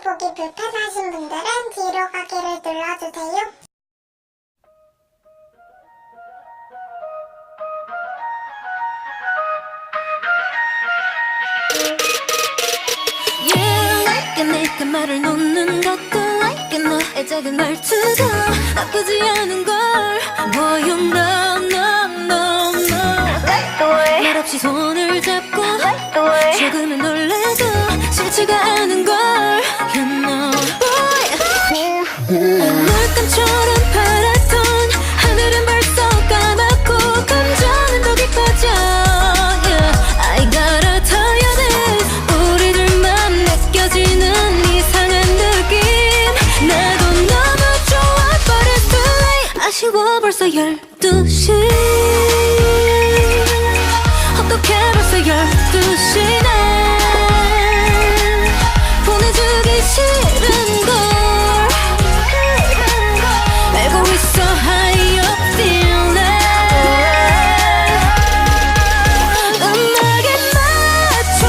보기 불편하신 분들은 뒤로 가기를 눌러주세요. 내가 말을 놓는 것도 like 너의 작은 말투도 나쁘지 않은 걸 Boy you know no no no like the way 말없이 손을 잡고 like the way 조금은 놀라도 싫지가 않은 걸 You know boy 물감처럼 파랗던 하늘은 벌써 까맣고 감정은 더 깊어져 Yeah I gotta tell you this 우리들만 느껴지는 이상한 느낌 나도 너무 좋아 but it's too late 아쉬워 벌써 12시 어떡해 벌써 12시네 보내주기 싫은걸 알고 있어 how you feeling 음악에 맞춰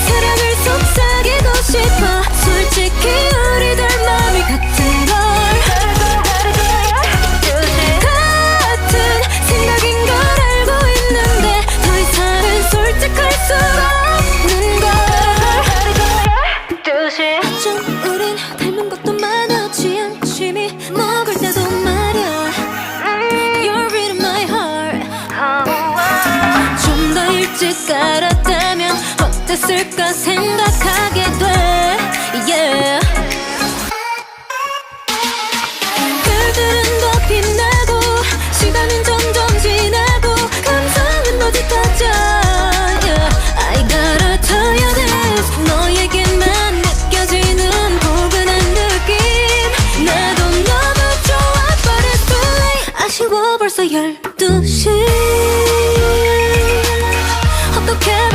사랑을 속삭이고 싶어 솔직히 우리들 마음이 같은 걸 같은 생각인 걸 알고 있는데 더 이상은 솔직할 수 없는 걸 좀 우린 닮은 것도 많아 취향 취미 먹을 때도 말야 You're reading my heart 좀 더 일찍 알았다면 어땠을까 생각하게 돼 Yeah 별들은 더 빛나고 시간은 점점 지나고 감성은 더 짙어져 Yeah I gotta tell you this 너에게만 느껴지는 포근한 느낌 나도 너무 좋아 but it's too late 아쉬워 벌써 12시 어떡해